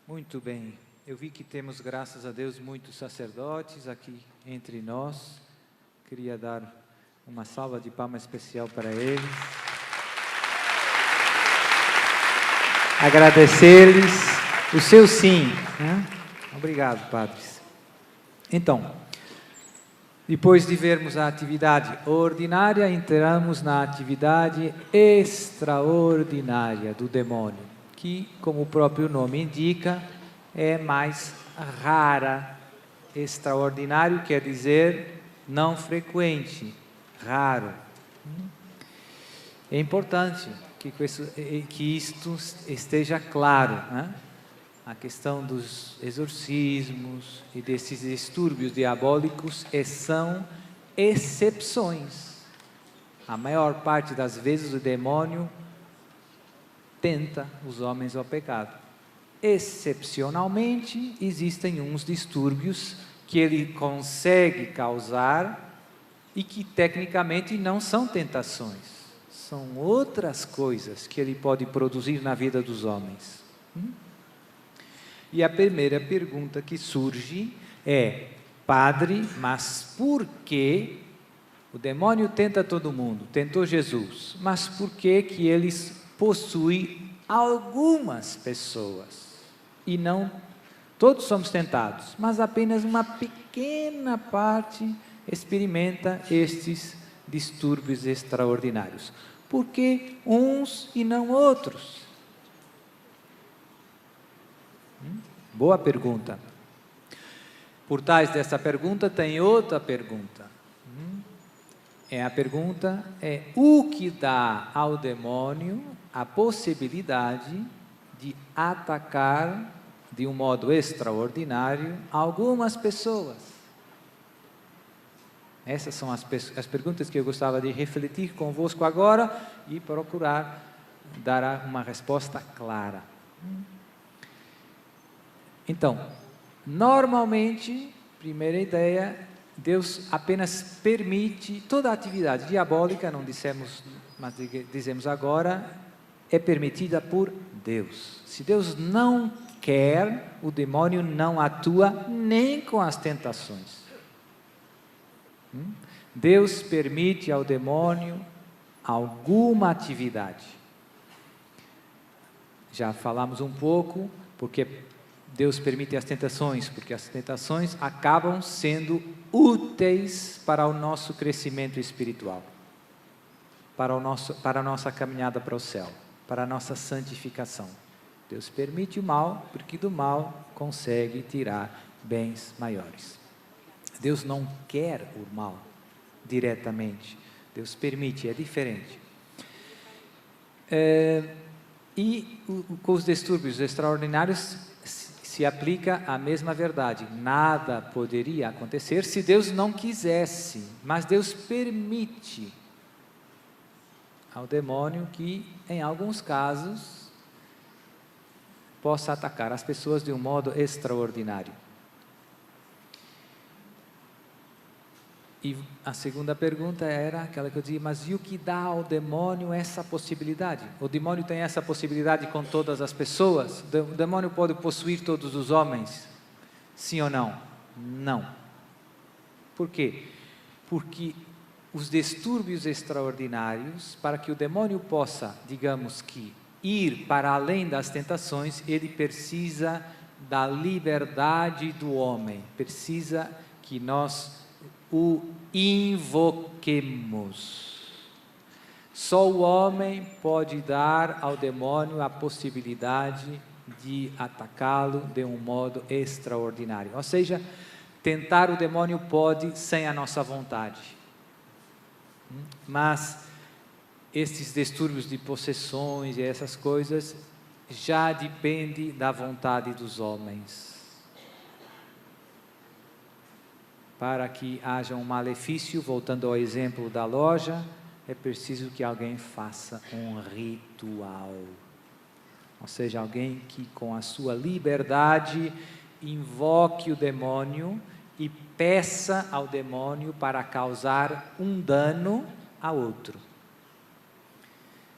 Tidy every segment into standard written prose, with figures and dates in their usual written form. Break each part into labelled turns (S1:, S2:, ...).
S1: Muito bem, eu vi que temos, graças a Deus, muitos sacerdotes aqui entre nós. Queria dar uma salva de palmas especial para eles. Agradecer-lhes o seu sim, né? Obrigado, padres. Então, depois de vermos a atividade ordinária, entramos na atividade extraordinária do demônio, que, como o próprio nome indica, é mais rara. Extraordinário quer dizer não frequente, raro. É importante que isto esteja claro, né? A questão dos exorcismos e desses distúrbios diabólicos são exceções. A maior parte das vezes o demônio tenta os homens ao pecado. Excepcionalmente, existem uns distúrbios que ele consegue causar e que tecnicamente não são tentações. São outras coisas que ele pode produzir na vida dos homens. E a primeira pergunta que surge é: padre, mas por que o demônio tenta todo mundo? Tentou Jesus, mas por que que eles possuem algumas pessoas? E não todos somos tentados, mas apenas uma pequena parte experimenta estes distúrbios extraordinários. Por que uns e não outros? Boa pergunta. Por trás dessa pergunta tem outra pergunta. A pergunta é: o que dá ao demônio a possibilidade de atacar de um modo extraordinário algumas pessoas? Essas são as perguntas que eu gostava de refletir convosco agora e procurar dar uma resposta clara. Então, normalmente, primeira ideia, Deus apenas permite toda a atividade diabólica, não dissemos, mas dizemos agora, é permitida por Deus. Se Deus não quer, o demônio não atua nem com as tentações. Deus permite ao demônio alguma atividade. Já falamos um pouco, porque Deus permite as tentações, porque as tentações acabam sendo úteis para o nosso crescimento espiritual, para a nossa caminhada para o céu, para a nossa santificação. Deus permite o mal, porque do mal consegue tirar bens maiores. Deus não quer o mal diretamente, Deus permite, é diferente. E com os distúrbios extraordinários se aplica a mesma verdade. Nada poderia acontecer se Deus não quisesse, mas Deus permite ao demônio que, em alguns casos, possa atacar as pessoas de um modo extraordinário. E a segunda pergunta era aquela que eu dizia: mas e o que dá ao demônio essa possibilidade? O demônio tem essa possibilidade com todas as pessoas? O demônio pode possuir todos os homens? Sim ou não? Não. Por quê? Porque os distúrbios extraordinários, para que o demônio possa, digamos que, ir para além das tentações, ele precisa da liberdade do homem, precisa que nós o invoquemos. Só o homem pode dar ao demônio a possibilidade de atacá-lo de um modo extraordinário. Ou seja, tentar o demônio pode sem a nossa vontade. Mas estes distúrbios de possessões e essas coisas já dependem da vontade dos homens. Para que haja um malefício, voltando ao exemplo da loja, é preciso que alguém faça um ritual. Ou seja, alguém que com a sua liberdade invoque o demônio e peça ao demônio para causar um dano a outro.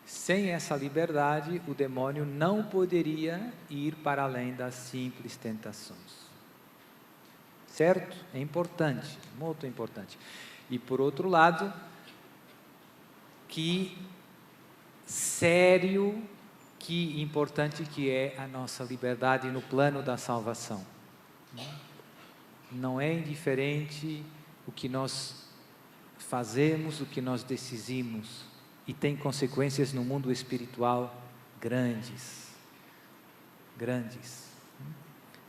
S1: Sem essa liberdade, o demônio não poderia ir para além das simples tentações. Certo? É importante, muito importante. E por outro lado, que sério, que importante que é a nossa liberdade no plano da salvação. Não é indiferente o que nós fazemos, o que nós decidimos, e tem consequências no mundo espiritual grandes.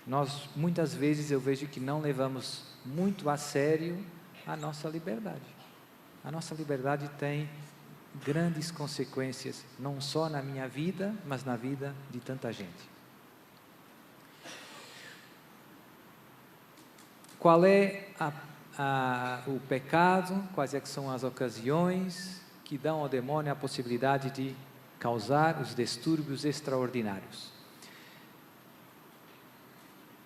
S1: Nós, muitas vezes, eu vejo que não levamos muito a sério a nossa liberdade. A nossa liberdade tem grandes consequências, não só na minha vida, mas na vida de tanta gente. Qual é o pecado? Quais é que são as ocasiões que dão ao demônio a possibilidade de causar os distúrbios extraordinários?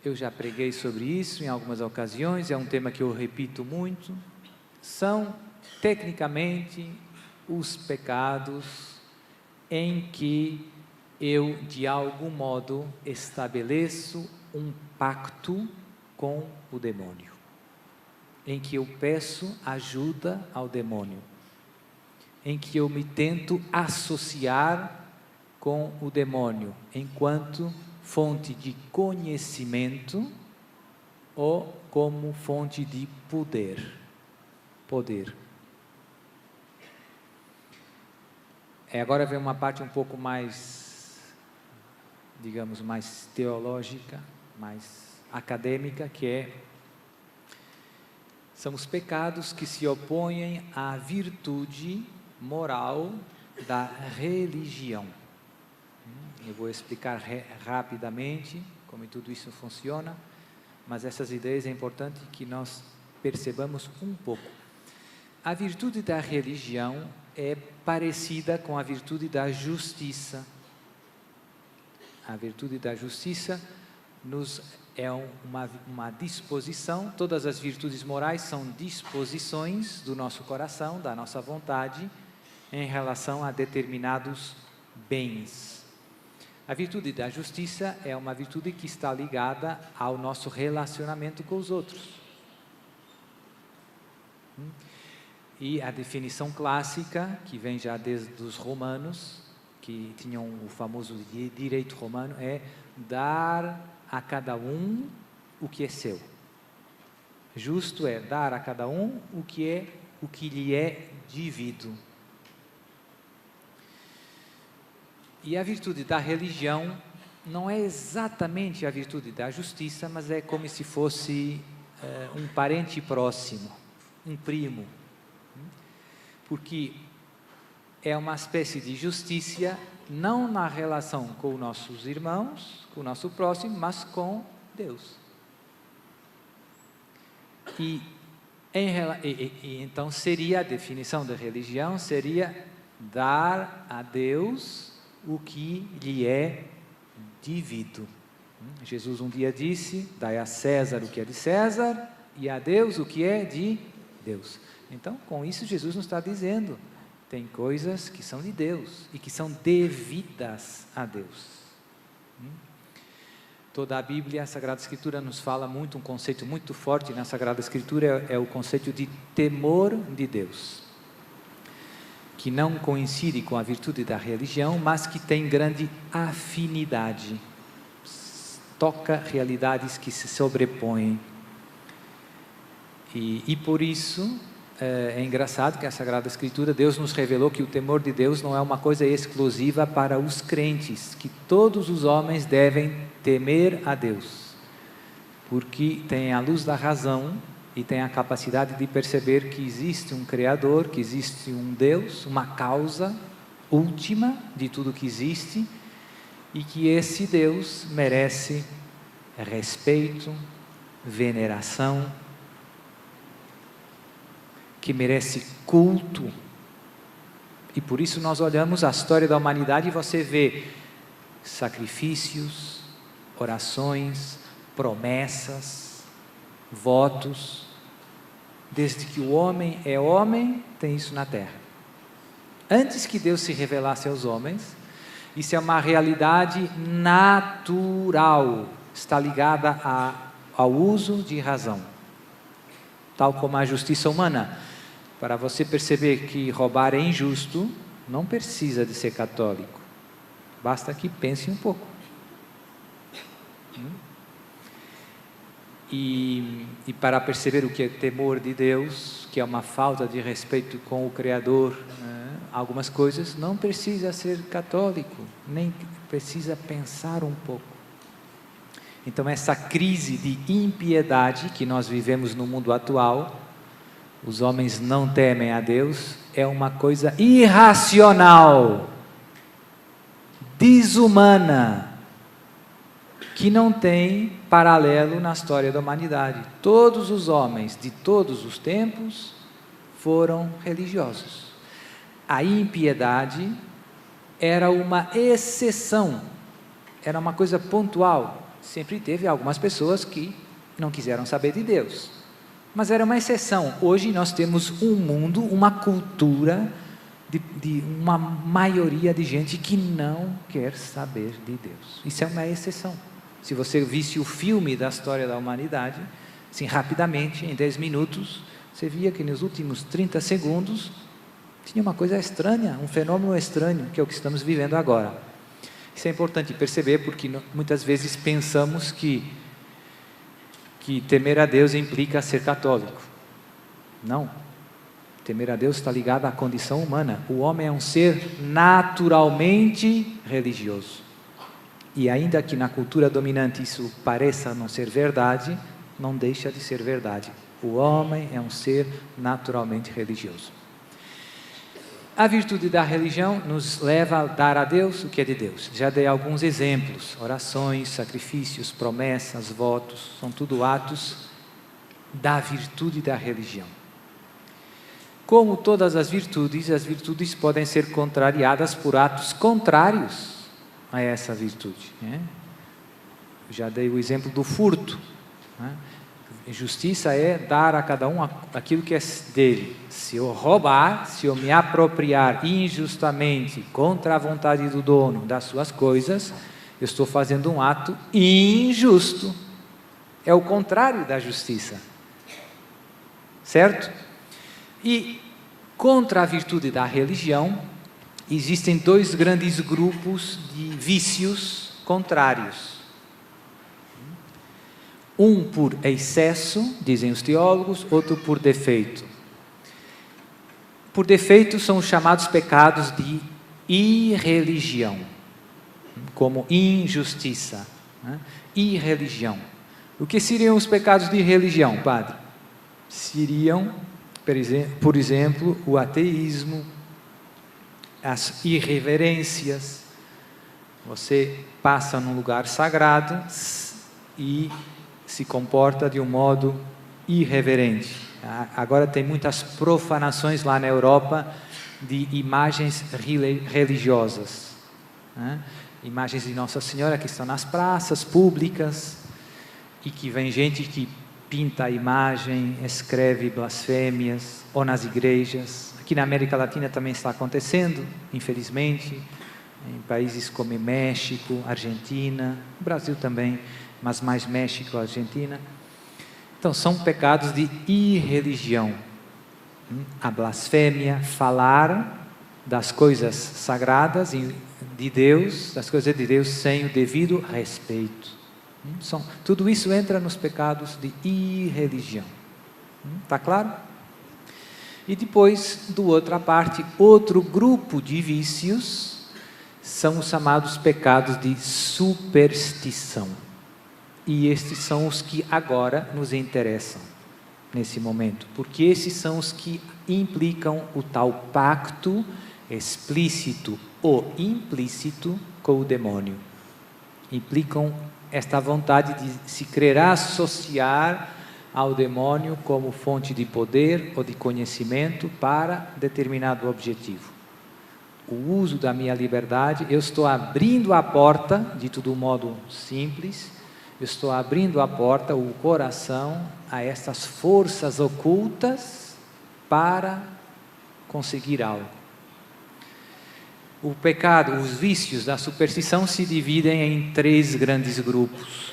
S1: Eu já preguei sobre isso em algumas ocasiões, é um tema que eu repito muito. São, tecnicamente, os pecados em que eu, de algum modo, estabeleço um pacto com o demônio, em que eu peço ajuda ao demônio, em que eu me tento associar com o demônio, enquanto fonte de conhecimento ou como fonte de poder. Agora vem uma parte um pouco mais, digamos, mais teológica, mais acadêmica, que são os pecados que se opõem à virtude moral da religião. Eu vou explicar rapidamente como tudo isso funciona, mas essas ideias é importante que nós percebamos um pouco. A virtude da religião é parecida com a virtude da justiça. A virtude da justiça é uma disposição. Todas as virtudes morais são disposições do nosso coração, da nossa vontade, em relação a determinados bens. A virtude da justiça é uma virtude que está ligada ao nosso relacionamento com os outros. E a definição clássica, que vem já desde os romanos, que tinham o famoso direito romano, é dar a cada um o que é seu. Justo é dar a cada um o que lhe é devido. E a virtude da religião não é exatamente a virtude da justiça, mas é como se fosse um parente próximo, um primo. Porque é uma espécie de justiça, não na relação com nossos irmãos, com o nosso próximo, mas com Deus. E então seria a definição da religião, seria dar a Deus o que lhe é devido. Jesus um dia disse: dai a César o que é de César e a Deus o que é de Deus. Então, com isso Jesus nos está dizendo, tem coisas que são de Deus e que são devidas a Deus. Toda a Bíblia, a Sagrada Escritura nos fala muito, um conceito muito forte na Sagrada Escritura é o conceito de temor de Deus, que não coincide com a virtude da religião, mas que tem grande afinidade, toca realidades que se sobrepõem. E por isso é engraçado que a Sagrada Escritura, Deus nos revelou que o temor de Deus não é uma coisa exclusiva para os crentes, que todos os homens devem temer a Deus, porque tem a luz da razão e tem a capacidade de perceber que existe um Criador, que existe um Deus, uma causa última de tudo que existe, e que esse Deus merece respeito, veneração, que merece culto. E por isso nós olhamos a história da humanidade e você vê sacrifícios, orações, promessas, votos. Desde que o homem é homem, tem isso na terra. Antes que Deus se revelasse aos homens, isso é uma realidade natural, está ligada ao uso de razão, tal como a justiça humana. Para você perceber que roubar é injusto, não precisa de ser católico, basta que pense um pouco. E para perceber o que é temor de Deus, que é uma falta de respeito com o Criador, algumas coisas, não precisa ser católico, nem precisa pensar um pouco. Então essa crise de impiedade que nós vivemos no mundo atual, os homens não temem a Deus, é uma coisa irracional, desumana, que não tem paralelo na história da humanidade. Todos os homens de todos os tempos foram religiosos. A impiedade era uma exceção, era uma coisa pontual. Sempre teve algumas pessoas que não quiseram saber de Deus, mas era uma exceção. Hoje nós temos um mundo, uma cultura de uma maioria de gente que não quer saber de Deus. Isso é uma exceção. Se você visse o filme da história da humanidade, assim, rapidamente, em 10 minutos, você via que nos últimos 30 segundos tinha uma coisa estranha, um fenômeno estranho, que é o que estamos vivendo agora. Isso é importante perceber, porque muitas vezes pensamos que temer a Deus implica ser católico. Não. Temer a Deus está ligado à condição humana. O homem é um ser naturalmente religioso. E ainda que na cultura dominante isso pareça não ser verdade, não deixa de ser verdade. O homem é um ser naturalmente religioso. A virtude da religião nos leva a dar a Deus o que é de Deus. Já dei alguns exemplos: orações, sacrifícios, promessas, votos, são tudo atos da virtude da religião. Como todas as virtudes podem ser contrariadas por atos contrários a essa virtude. Já dei o exemplo do furto. Justiça é dar a cada um aquilo que é dele. Se eu roubar, se eu me apropriar injustamente, contra a vontade do dono das suas coisas, eu estou fazendo um ato injusto. É o contrário da justiça. Certo? E contra a virtude da religião, existem dois grandes grupos de vícios contrários. Um por excesso, dizem os teólogos, outro por defeito. Por defeito são os chamados pecados de irreligião, como injustiça, irreligião. O que seriam os pecados de irreligião, padre? Seriam, por exemplo, o ateísmo, as irreverências. Você passa num lugar sagrado e se comporta de um modo irreverente. Agora tem muitas profanações lá na Europa de imagens religiosas, imagens de Nossa Senhora que estão nas praças públicas, e que vem gente que pinta a imagem, escreve blasfêmias, ou nas igrejas. Aqui na América Latina também está acontecendo, infelizmente, em países como México, Argentina, Brasil também, mas mais México, Argentina. Então são pecados de irreligião. A blasfêmia, falar das coisas sagradas de Deus, das coisas de Deus sem o devido respeito. Tudo isso entra nos pecados de irreligião. Está claro? E depois, do outra parte, outro grupo de vícios são os chamados pecados de superstição. E estes são os que agora nos interessam, nesse momento, porque esses são os que implicam o tal pacto explícito ou implícito com o demônio. Implicam esta vontade de se querer associar ao demônio como fonte de poder ou de conhecimento para determinado objetivo. O uso da minha liberdade, eu estou abrindo a porta, dito de um modo simples, eu estou abrindo a porta, o coração, a estas forças ocultas para conseguir algo. O pecado, os vícios da superstição se dividem em 3 grandes grupos.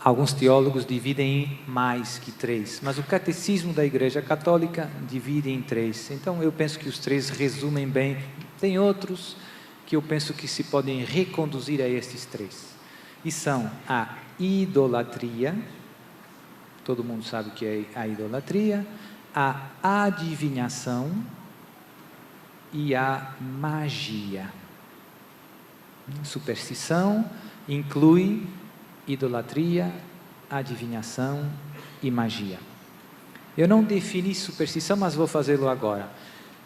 S1: Alguns teólogos dividem em mais que 3, mas o catecismo da Igreja Católica divide em 3. Então eu penso que os 3 resumem bem. Tem outros que eu penso que se podem reconduzir a estes 3. E são a idolatria, todo mundo sabe o que é a idolatria, a adivinhação e a magia. Superstição inclui idolatria, adivinhação e magia. Eu não defini superstição, mas vou fazê-lo agora.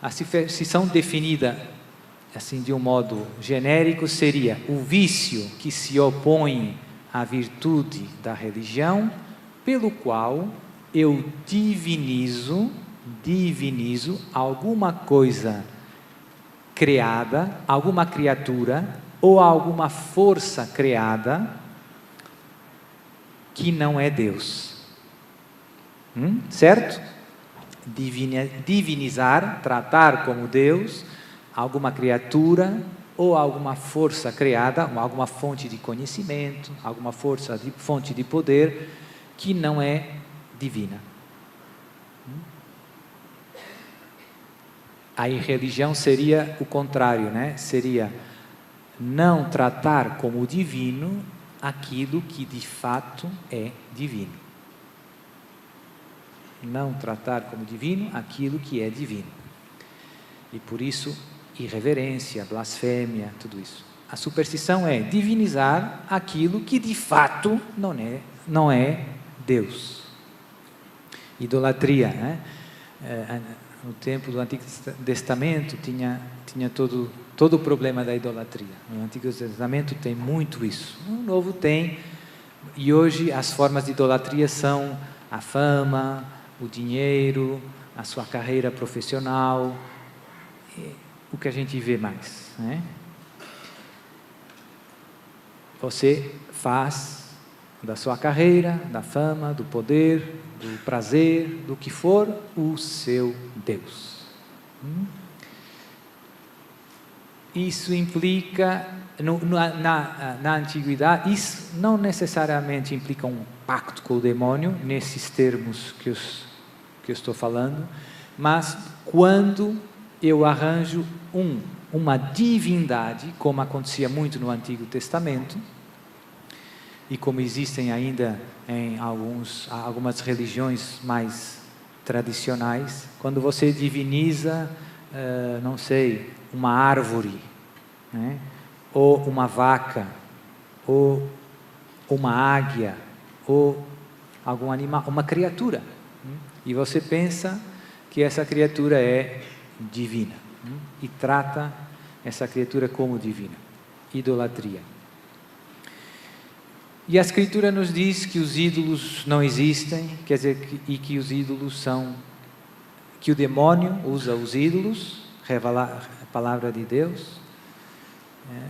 S1: A superstição definida assim de um modo genérico seria o vício que se opõe à virtude da religião, pelo qual eu divinizo alguma coisa criada, alguma criatura ou alguma força criada que não é Deus. Certo? Divinizar, tratar como Deus alguma criatura ou alguma força criada, alguma fonte de conhecimento, alguma fonte de poder que não é divina. Aí religião seria o contrário, né? Seria não tratar como divino aquilo que de fato é divino. Não tratar como divino aquilo que é divino. E por isso, irreverência, blasfêmia, tudo isso. A superstição é divinizar aquilo que de fato não é Deus. Idolatria, né? No tempo do Antigo Testamento tinha todo o problema da idolatria. No Antigo Testamento tem muito isso. No Novo tem, e hoje as formas de idolatria são a fama, o dinheiro, a sua carreira profissional, o que a gente vê mais, né? Você faz da sua carreira, da fama, do poder, do prazer, do que for, o seu Deus. Isso implica, na antiguidade, isso não necessariamente implica um pacto com o demônio, nesses termos que eu estou falando, mas quando eu arranjo uma divindade, como acontecia muito no Antigo Testamento, e como existem ainda em algumas religiões mais tradicionais, quando você diviniza, não sei, uma árvore, né? Ou uma vaca, ou uma águia, ou algum animal, uma criatura, e você pensa que essa criatura é divina, e trata essa criatura como divina. Idolatria. E a Escritura nos diz que os ídolos não existem, quer dizer, e que os ídolos que o demônio usa os ídolos, revelar a palavra de Deus,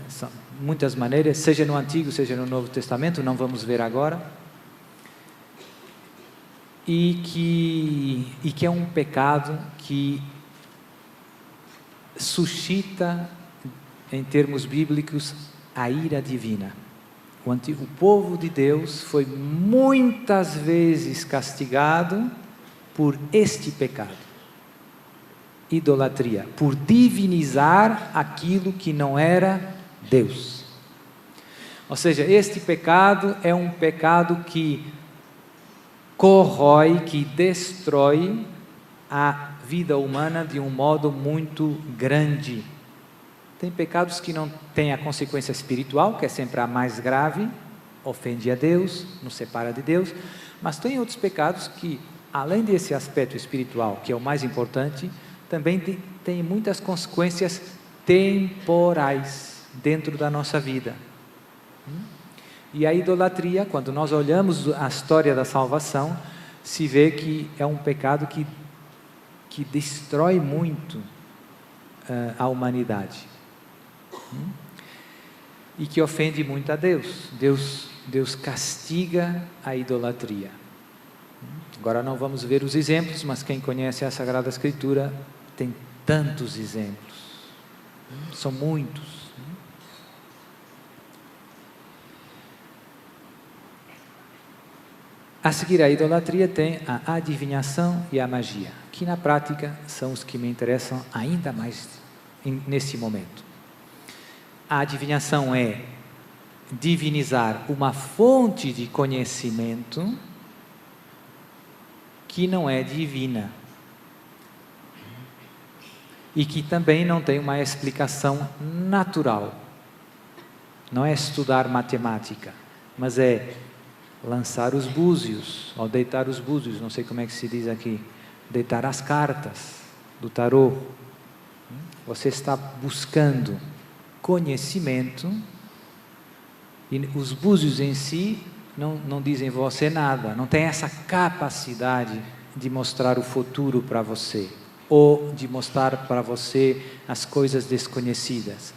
S1: são muitas maneiras, seja no Antigo, seja no Novo Testamento, não vamos ver agora, e que é um pecado que suscita, em termos bíblicos, a ira divina. O povo de Deus foi muitas vezes castigado por este pecado, idolatria, por divinizar aquilo que não era Deus. Ou seja, este pecado é um pecado que corrói, que destrói a vida humana de um modo muito grande. Tem pecados que não têm a consequência espiritual, que é sempre a mais grave, ofende a Deus, nos separa de Deus, mas tem outros pecados que, além desse aspecto espiritual, que é o mais importante, também tem muitas consequências temporais dentro da nossa vida. E a idolatria, quando nós olhamos a história da salvação, se vê que é um pecado que destrói muito a humanidade. E que ofende muito a Deus. Deus castiga a idolatria. Agora não vamos ver os exemplos, mas quem conhece a Sagrada Escritura tem tantos exemplos. São muitos. A seguir à idolatria tem a adivinhação e a magia, que na prática são os que me interessam ainda mais nesse momento. A adivinhação é divinizar uma fonte de conhecimento que não é divina e que também não tem uma explicação natural. Não é estudar matemática, mas é lançar os búzios, ou deitar os búzios, não sei como é que se diz aqui, deitar as cartas do tarô. Você está buscando conhecimento e os búzios em si não dizem você nada, não tem essa capacidade de mostrar o futuro para você ou de mostrar para você as coisas desconhecidas.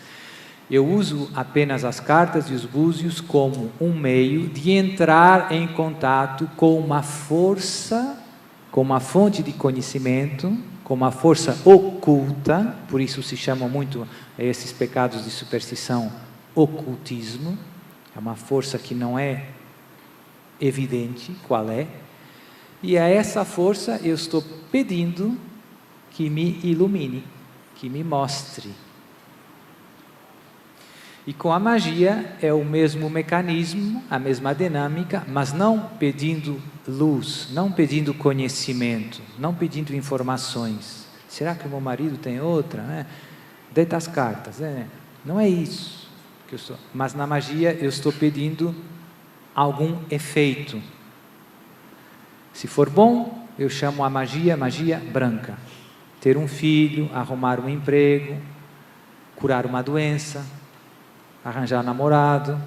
S1: Eu uso apenas as cartas e os búzios como um meio de entrar em contato com uma força, com uma fonte de conhecimento, com uma força oculta, por isso se chamam muito esses pecados de superstição ocultismo, é uma força que não é evidente qual é, e a essa força eu estou pedindo que me ilumine, que me mostre. E com a magia é o mesmo mecanismo, a mesma dinâmica, mas não pedindo luz, não pedindo conhecimento, não pedindo informações. Será que o meu marido tem outra? Deita as cartas. Não é isso que eu estou. Mas na magia eu estou pedindo algum efeito. Se for bom, eu chamo a magia branca. Ter um filho, arrumar um emprego, curar uma doença, arranjar namorado.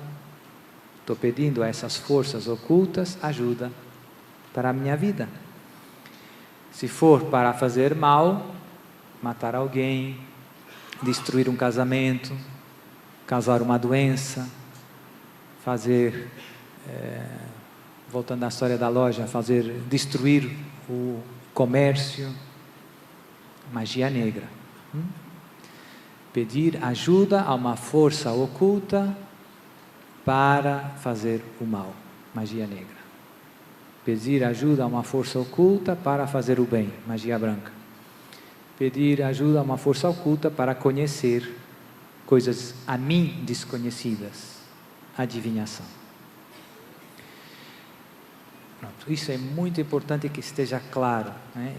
S1: Estou pedindo a essas forças ocultas ajuda para a minha vida. Se for para fazer mal, matar alguém, destruir um casamento, causar uma doença, fazer, voltando à história da loja, destruir o comércio, magia negra. Pedir ajuda a uma força oculta para fazer o mal, magia negra. Pedir ajuda a uma força oculta para fazer o bem, magia branca. Pedir ajuda a uma força oculta para conhecer coisas a mim desconhecidas, adivinhação. Pronto, isso é muito importante que esteja claro, né?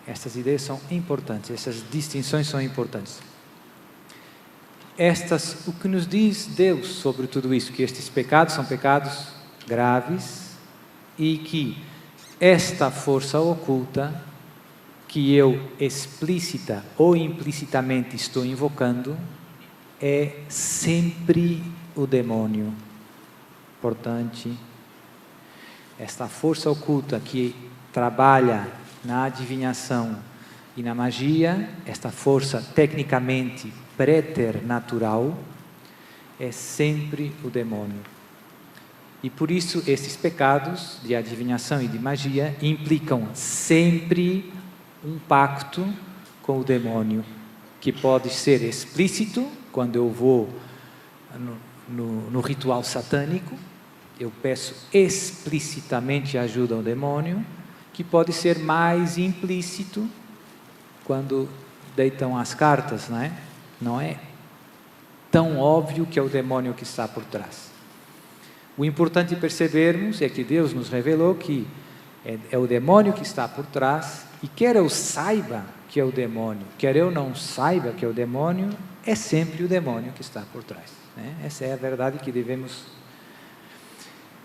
S1: Estas ideias são importantes, essas distinções são importantes. O que nos diz Deus sobre tudo isso, que estes pecados são pecados graves e que esta força oculta, que eu explícita ou implicitamente estou invocando, é sempre o demônio. Portanto, esta força oculta que trabalha na adivinhação e na magia, esta força tecnicamente preternatural, é sempre o demônio. E por isso esses pecados de adivinhação e de magia implicam sempre um pacto com o demônio, que pode ser explícito, quando eu vou no ritual satânico, eu peço explicitamente ajuda ao demônio, que pode ser mais implícito quando deitam as cartas, não é? Não é tão óbvio que é o demônio que está por trás. O importante percebermos é que Deus nos revelou que é o demônio que está por trás, e quer eu saiba que é o demônio, quer eu não saiba que é o demônio, é sempre o demônio que está por trás, né? Essa é a verdade que devemos.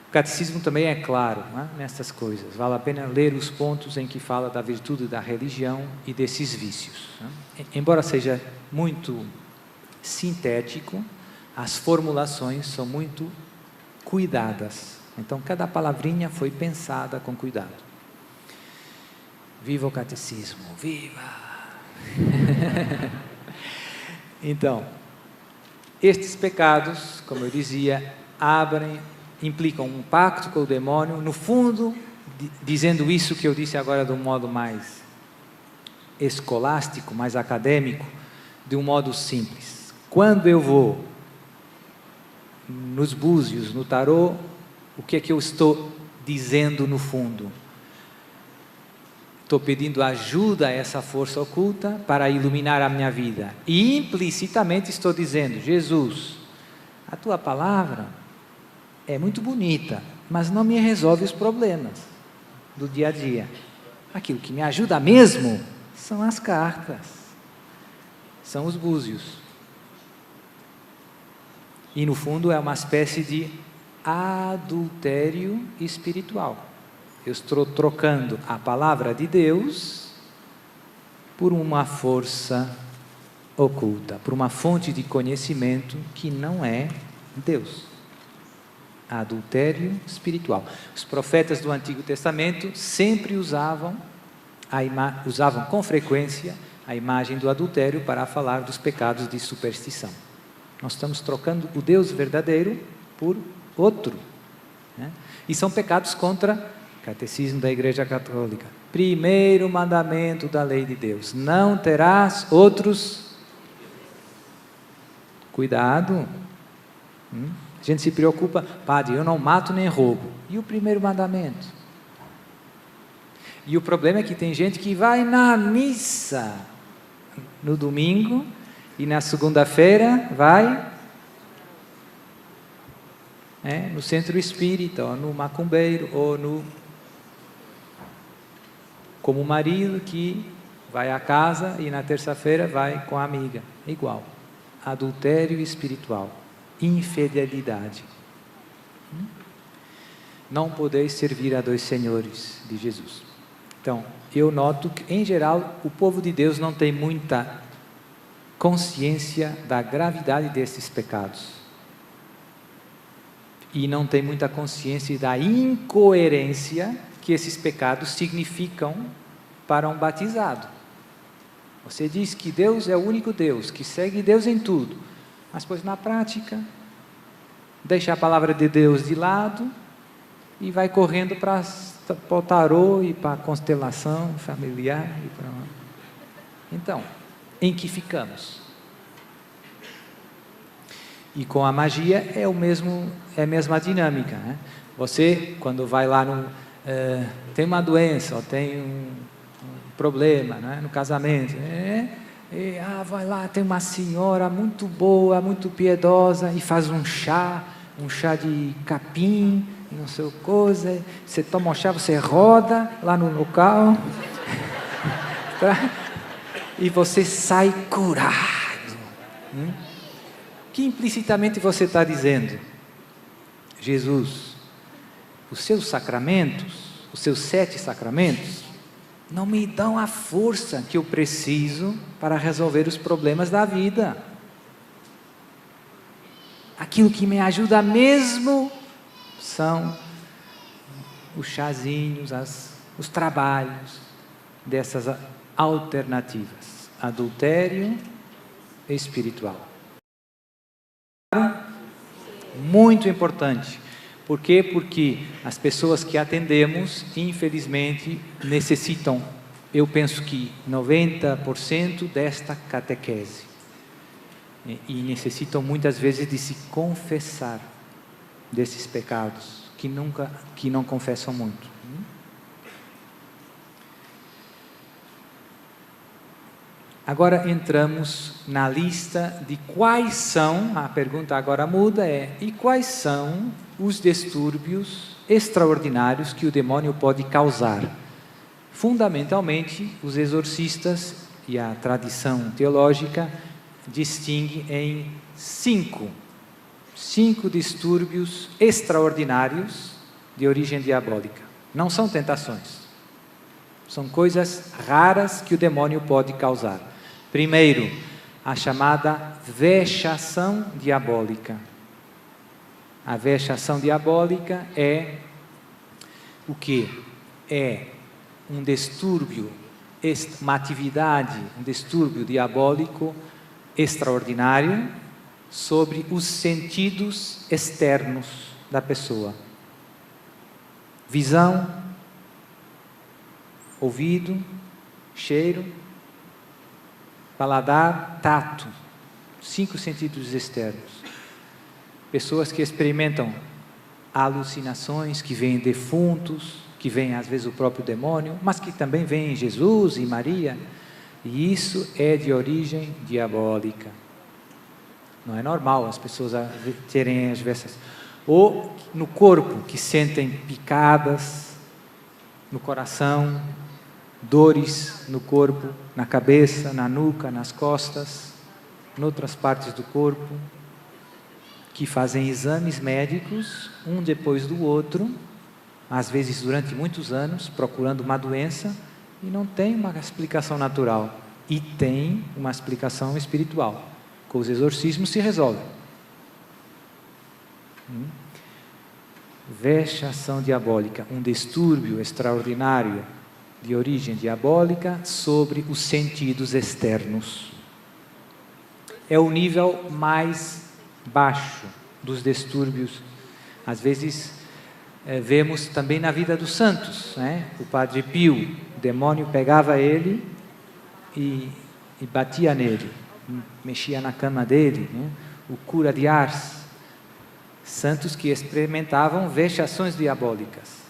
S1: O catecismo também é claro, né, nessas coisas. Vale a pena ler os pontos em que fala da virtude da religião e desses vícios, né? Embora seja muito sintético, as formulações são muito cuidadas. Então, cada palavrinha foi pensada com cuidado. Viva o catecismo! Viva! Então, estes pecados, como eu dizia, implicam um pacto com o demônio, no fundo, dizendo isso que eu disse agora de um modo mais escolástico, mais acadêmico, de um modo simples. Quando eu vou nos búzios, no tarô, o que é que eu estou dizendo no fundo? Estou pedindo ajuda a essa força oculta para iluminar a minha vida. E implicitamente estou dizendo: Jesus, a tua palavra é muito bonita, mas não me resolve os problemas do dia a dia. Aquilo que me ajuda mesmo são as cartas, são os búzios. E no fundo é uma espécie de adultério espiritual. Eu estou trocando a palavra de Deus por uma força oculta, por uma fonte de conhecimento que não é Deus. Adultério espiritual. Os profetas do Antigo Testamento sempre usavam com frequência a imagem do adultério para falar dos pecados de superstição. Nós estamos trocando o Deus verdadeiro por outro, né? E são pecados contra Catecismo da Igreja Católica. Primeiro mandamento da lei de Deus: não terás outros. Cuidado. A gente se preocupa: padre, eu não mato nem roubo. E o primeiro mandamento? E o problema é que tem gente que vai na missa no domingo e na segunda-feira vai no centro espírita, ou no macumbeiro, ou como o marido que vai à casa e na terça-feira vai com a amiga. Igual. Adultério espiritual. Infidelidade. Não podeis servir a dois senhores, de Jesus. Então, eu noto que, em geral, o povo de Deus não tem muita consciência da gravidade desses pecados. E não tem muita consciência da incoerência que esses pecados significam para um batizado. Você diz que Deus é o único Deus, que segue Deus em tudo, mas pois na prática deixa a palavra de Deus de lado e vai correndo para o tarô e para a constelação familiar. Então, em que ficamos? E com a magia é a mesma dinâmica, né? Você, quando vai lá tem uma doença, ou tem um problema, né, no casamento, vai lá, tem uma senhora muito boa, muito piedosa, e faz um chá de capim, não sei o coisa, você toma um chá, você roda lá no local, e você sai curado. Que implicitamente você está dizendo: Jesus, os seus sacramentos, os seus 7 sacramentos, não me dão a força que eu preciso para resolver os problemas da vida. Aquilo que me ajuda mesmo são os chazinhos, os trabalhos dessas alternativas. Adultério espiritual. Muito importante. Por quê? Porque as pessoas que atendemos, infelizmente, necessitam, eu penso que 90% desta catequese. E necessitam muitas vezes de se confessar desses pecados, que não confessam muito. Agora entramos na lista de quais são, a pergunta agora muda, e quais são os distúrbios extraordinários que o demônio pode causar? Fundamentalmente, os exorcistas e a tradição teológica distinguem em 5 distúrbios extraordinários de origem diabólica. Não são tentações, são coisas raras que o demônio pode causar. Primeiro, a chamada vexação diabólica. A vexação diabólica é o quê? É um distúrbio, uma atividade, um distúrbio diabólico extraordinário sobre os sentidos externos da pessoa. Visão, ouvido, cheiro, paladar, tato, 5 sentidos externos. Pessoas que experimentam alucinações, que veem defuntos, que veem às vezes o próprio demônio, mas que também veem Jesus e Maria, e isso é de origem diabólica. Não é normal as pessoas terem as diversas... Ou no corpo, que sentem picadas no coração, dores no corpo, na cabeça, na nuca, nas costas, em outras partes do corpo, que fazem exames médicos, um depois do outro, às vezes durante muitos anos, procurando uma doença, e não tem uma explicação natural, e tem uma explicação espiritual. Com os exorcismos se resolve. Vexação diabólica, um distúrbio extraordinário de origem diabólica sobre os sentidos externos. É o nível mais baixo dos distúrbios. Às vezes vemos também na vida dos santos, né? O Padre Pio, o demônio pegava ele e batia nele, mexia na cama dele, né? O cura de Ars, santos que experimentavam vexações diabólicas.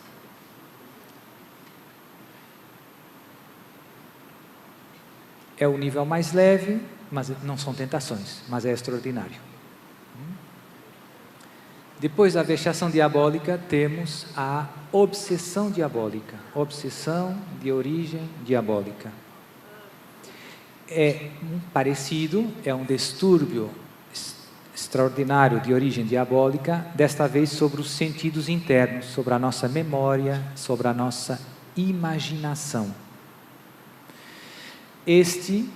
S1: É o nível mais leve, mas não são tentações, mas é extraordinário. Depois da vexação diabólica, temos a obsessão diabólica. Obsessão de origem diabólica. É parecido, é um distúrbio extraordinário de origem diabólica, desta vez sobre os sentidos internos, sobre a nossa memória, sobre a nossa imaginação. Este,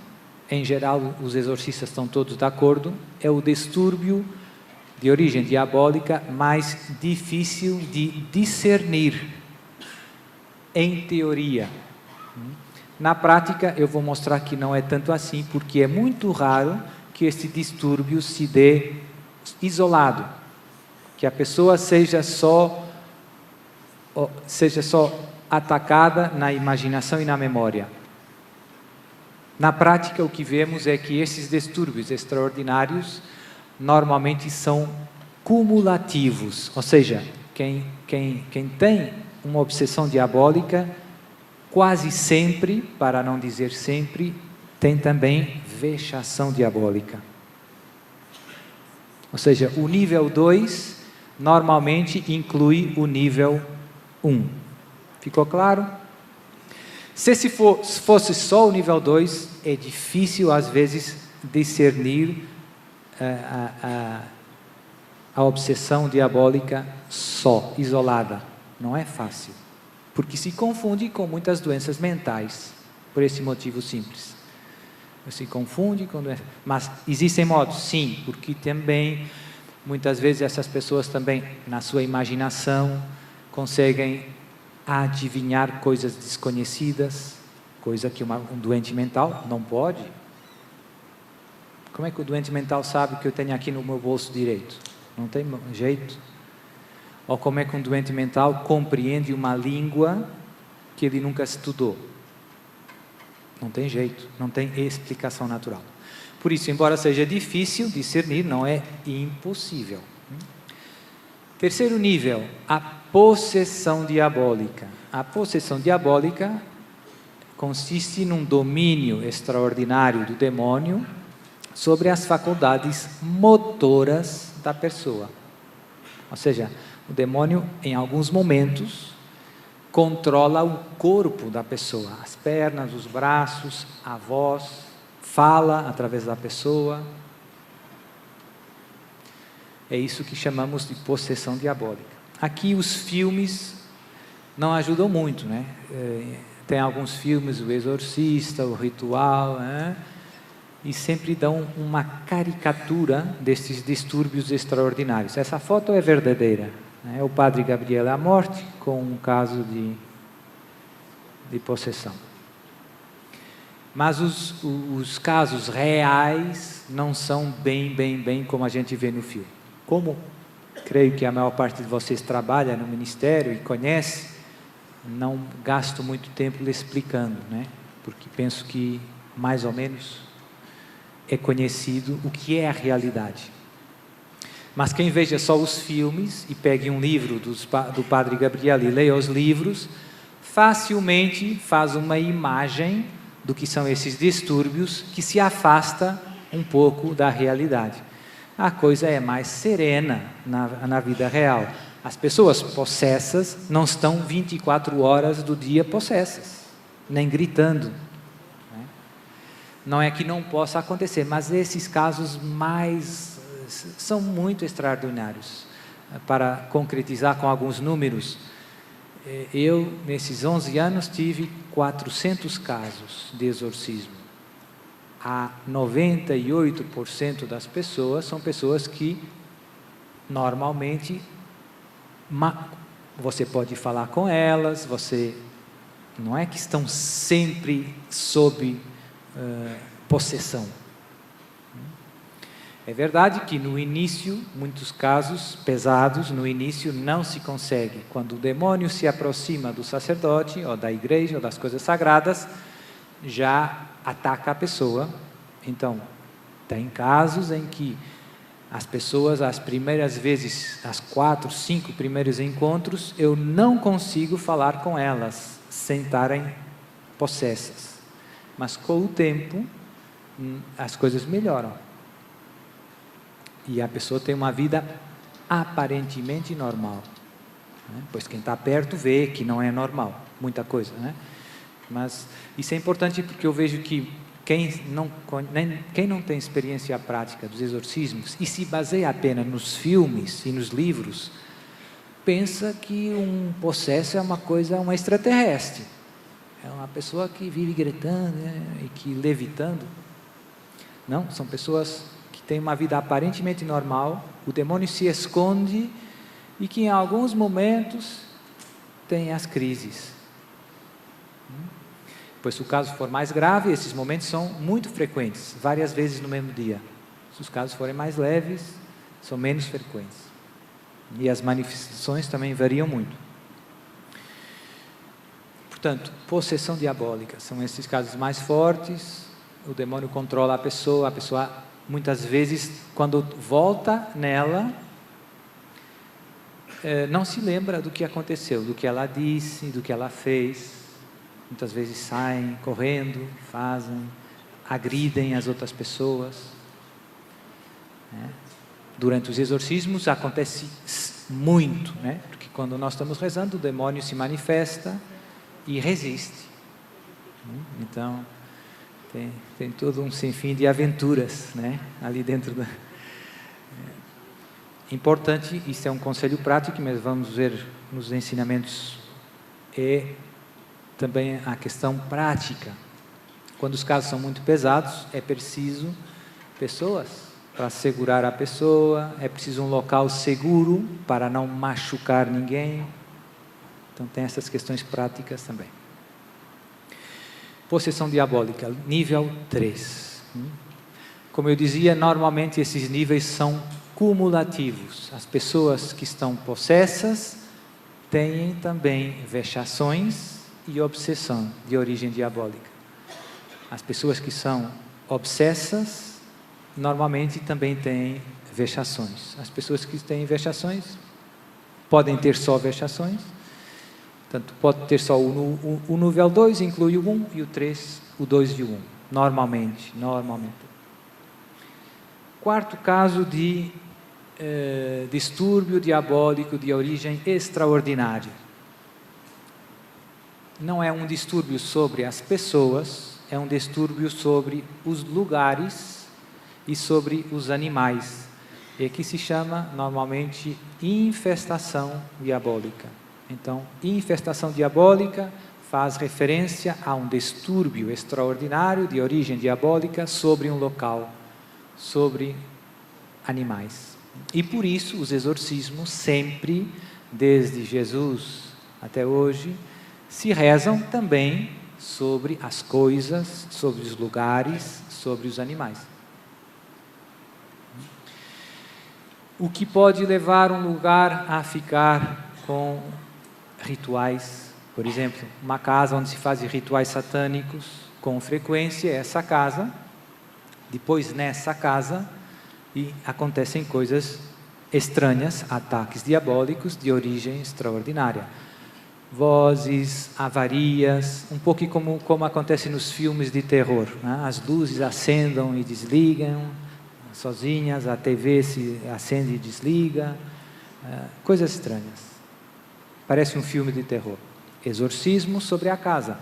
S1: em geral, os exorcistas estão todos de acordo, é o distúrbio de origem diabólica mais difícil de discernir, em teoria. Na prática, eu vou mostrar que não é tanto assim, porque é muito raro que este distúrbio se dê isolado, que a pessoa seja só atacada na imaginação e na memória. Na prática, o que vemos é que esses distúrbios extraordinários normalmente são cumulativos, ou seja, quem tem uma obsessão diabólica, quase sempre, para não dizer sempre, tem também vexação diabólica. Ou seja, o nível 2 normalmente inclui o nível 1. Ficou claro? Se fosse só o nível 2, é difícil às vezes discernir a obsessão diabólica só, isolada. Não é fácil, porque se confunde com muitas doenças mentais, por esse motivo simples. Se confunde com doenças. Mas existem modos? Sim, porque também, muitas vezes essas pessoas também, na sua imaginação, conseguem adivinhar coisas desconhecidas, coisa que um doente mental não pode. Como é que o doente mental sabe que eu tenho aqui no meu bolso direito? Não tem jeito. Ou como é que um doente mental compreende uma língua que ele nunca estudou? Não tem jeito, não tem explicação natural. Por isso, embora seja difícil discernir, não é impossível. Terceiro nível, a possessão diabólica. A possessão diabólica consiste num domínio extraordinário do demônio sobre as faculdades motoras da pessoa. Ou seja, o demônio, em alguns momentos, controla o corpo da pessoa, as pernas, os braços, a voz, fala através da pessoa. É isso que chamamos de possessão diabólica. Aqui os filmes não ajudam muito, né? Tem alguns filmes, O Exorcista, O Ritual, né? E sempre dão uma caricatura desses distúrbios extraordinários. Essa foto é verdadeira, né? O padre Gabriel à morte com um caso de possessão. Mas os casos reais não são bem como a gente vê no filme. Como creio que a maior parte de vocês trabalha no ministério e conhece, não gasto muito tempo lhe explicando, né? Porque penso que mais ou menos é conhecido o que é a realidade. Mas quem veja só os filmes e pegue um livro do Padre Gabriel e leia os livros, facilmente faz uma imagem do que são esses distúrbios que se afasta um pouco da realidade. A coisa é mais serena na vida real. As pessoas possessas não estão 24 horas do dia possessas, nem gritando. Não é que não possa acontecer, mas esses casos são muito extraordinários. Para concretizar com alguns números, eu, nesses 11 anos, tive 400 casos de exorcismo. A 98% das pessoas são pessoas que, normalmente, você pode falar com elas, não é que estão sempre sob possessão. É verdade que no início, muitos casos pesados, no início não se consegue. Quando o demônio se aproxima do sacerdote, ou da igreja, ou das coisas sagradas, já ataca a pessoa. Então, tem casos em que as pessoas, as primeiras vezes, as 4, 5 primeiros encontros, eu não consigo falar com elas, sem estarem possessas. Mas com o tempo, as coisas melhoram. E a pessoa tem uma vida aparentemente normal, né? Pois quem está perto vê que não é normal, muita coisa, né? Mas isso é importante porque eu vejo que quem não tem experiência prática dos exorcismos e se baseia apenas nos filmes e nos livros, pensa que um possesso é uma extraterrestre, é uma pessoa que vive gritando, né? E que levitando. Não, são pessoas tem uma vida aparentemente normal, o demônio se esconde e que em alguns momentos tem as crises. Pois se o caso for mais grave, esses momentos são muito frequentes, várias vezes no mesmo dia. Se os casos forem mais leves, são menos frequentes. E as manifestações também variam muito. Portanto, possessão diabólica, são esses casos mais fortes, o demônio controla a pessoa muitas vezes, quando volta nela, não se lembra do que aconteceu, do que ela disse, do que ela fez. Muitas vezes saem correndo, agridem as outras pessoas. Durante os exorcismos acontece muito, né? Porque quando nós estamos rezando, o demônio se manifesta e resiste. Então, tem todo um sinfim de aventuras, né, ali dentro da... Importante, isso é um conselho prático, mas vamos ver nos ensinamentos, também a questão prática. Quando os casos são muito pesados, é preciso pessoas para segurar a pessoa, é preciso um local seguro para não machucar ninguém. Então tem essas questões práticas também. Possessão diabólica, nível 3. Como eu dizia, normalmente esses níveis são cumulativos. As pessoas que estão possessas têm também vexações e obsessão de origem diabólica. As pessoas que são obsessas, normalmente também têm vexações. As pessoas que têm vexações, podem ter só vexações. Portanto, pode ter só o nível 2, inclui o 1, e o 3, o 2 e o 1, normalmente. Quarto caso de distúrbio diabólico de origem extraordinária. Não é um distúrbio sobre as pessoas, é um distúrbio sobre os lugares e sobre os animais, e que se chama, normalmente, infestação diabólica. Então, infestação diabólica faz referência a um distúrbio extraordinário de origem diabólica sobre um local, sobre animais. E por isso os exorcismos sempre, desde Jesus até hoje, se rezam também sobre as coisas, sobre os lugares, sobre os animais. O que pode levar um lugar a ficar com rituais, por exemplo, uma casa onde se fazem rituais satânicos com frequência, essa casa Depois, nessa casa, e acontecem coisas estranhas, ataques diabólicos de origem extraordinária. Vozes, avarias, um pouco como acontece nos filmes de terror, né? As luzes acendam e desligam sozinhas, a TV se acende e desliga, coisas estranhas. Parece um filme de terror. Exorcismo sobre a casa.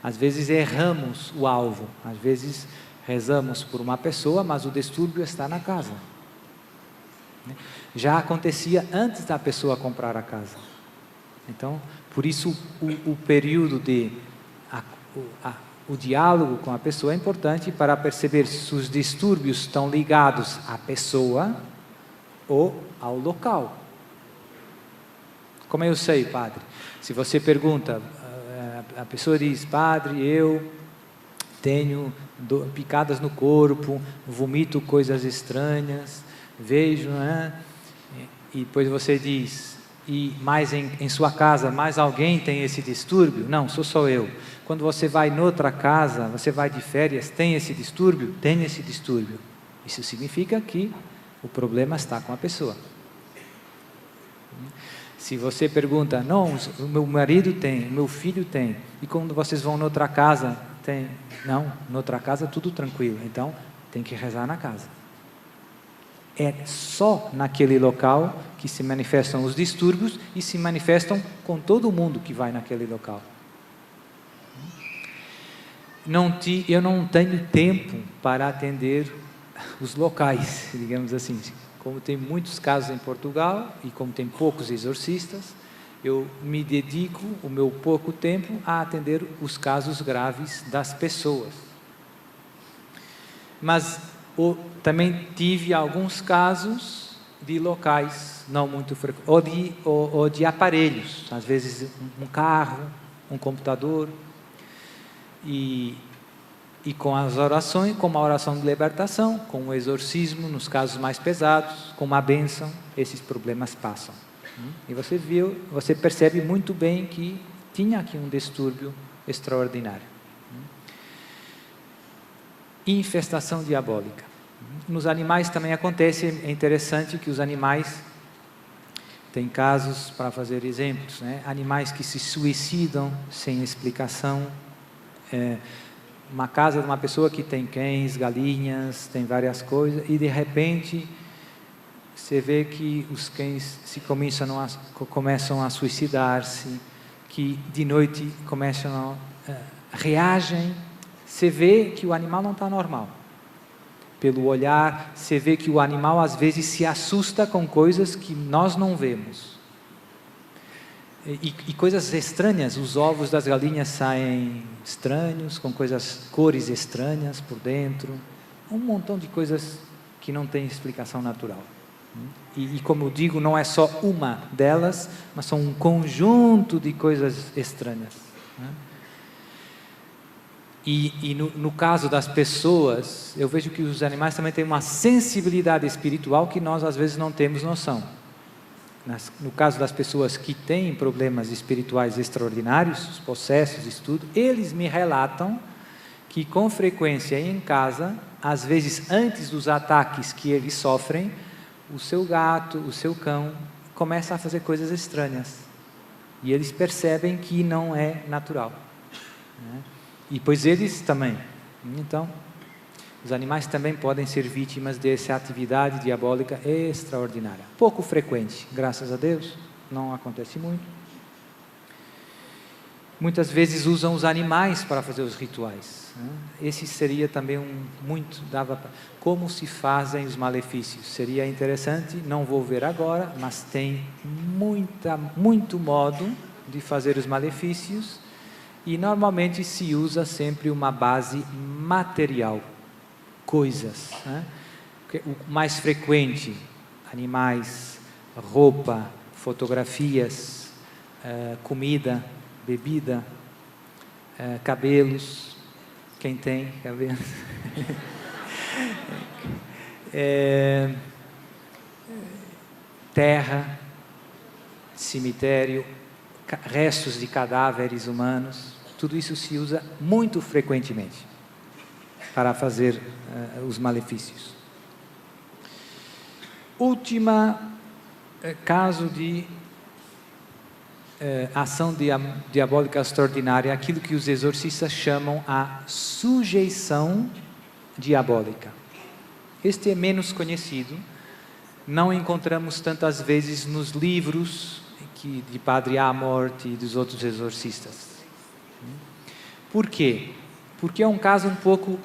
S1: Às vezes erramos o alvo, às vezes rezamos por uma pessoa, mas o distúrbio está na casa. Já acontecia antes da pessoa comprar a casa. Então, por isso o período o diálogo com a pessoa é importante para perceber se os distúrbios estão ligados à pessoa ou ao local. Como eu sei, padre? Se você pergunta, a pessoa diz, padre, eu tenho picadas no corpo, vomito coisas estranhas, vejo, né? E depois você diz, em sua casa, mais alguém tem esse distúrbio? Não, sou só eu. Quando você vai noutra casa, você vai de férias, tem esse distúrbio? Tem esse distúrbio. Isso significa que o problema está com a pessoa. Se você pergunta, não, o meu marido tem, o meu filho tem, e quando vocês vão noutra casa, tem? Não, noutra casa tudo tranquilo, então tem que rezar na casa. É só naquele local que se manifestam os distúrbios e se manifestam com todo mundo que vai naquele local. Eu não tenho tempo para atender os locais, digamos assim. Como tem muitos casos em Portugal e como tem poucos exorcistas, eu me dedico o meu pouco tempo a atender os casos graves das pessoas. Mas também tive alguns casos de locais não muito frequentes, ou de aparelhos, às vezes um carro, um computador, e com as orações, com uma oração de libertação, com o exorcismo nos casos mais pesados, com uma bênção, esses problemas passam. E você percebe muito bem que tinha aqui um distúrbio extraordinário. Infestação diabólica. Nos animais também acontece, é interessante que os animais, tem casos para fazer exemplos, né? Animais que se suicidam sem explicação, uma casa de uma pessoa que tem cães, galinhas, tem várias coisas, e de repente você vê que os cães começam a suicidar-se, que de noite reagem. Você vê que o animal não está normal. Pelo olhar, você vê que o animal às vezes se assusta com coisas que nós não vemos. E coisas estranhas, os ovos das galinhas saem estranhos, com cores estranhas por dentro, um montão de coisas que não tem explicação natural. E como eu digo, não é só uma delas, mas são um conjunto de coisas estranhas. E no caso das pessoas, eu vejo que os animais também têm uma sensibilidade espiritual que nós às vezes não temos noção. No caso das pessoas que têm problemas espirituais extraordinários, os possessos, tudo, eles me relatam que com frequência em casa, às vezes antes dos ataques que eles sofrem, o seu gato, o seu cão, começa a fazer coisas estranhas. E eles percebem que não é natural. E pois eles também. Então, os animais também podem ser vítimas dessa atividade diabólica extraordinária. Pouco frequente, graças a Deus, não acontece muito. Muitas vezes usam os animais para fazer os rituais. Esse seria também como se fazem os malefícios. Seria interessante, não vou ver agora, mas tem muito modo de fazer os malefícios e normalmente se usa sempre uma base material. Coisas, o mais frequente, animais, roupa, fotografias, comida, bebida, cabelos, quem tem cabelos, terra, cemitério, restos de cadáveres humanos, tudo isso se usa muito frequentemente. para fazer os malefícios. Última caso de ação diabólica extraordinária, aquilo que os exorcistas chamam a sujeição diabólica. Este é menos conhecido, não encontramos tantas vezes nos livros de Padre Amort e dos outros exorcistas. Por quê? Porque é um caso um pouco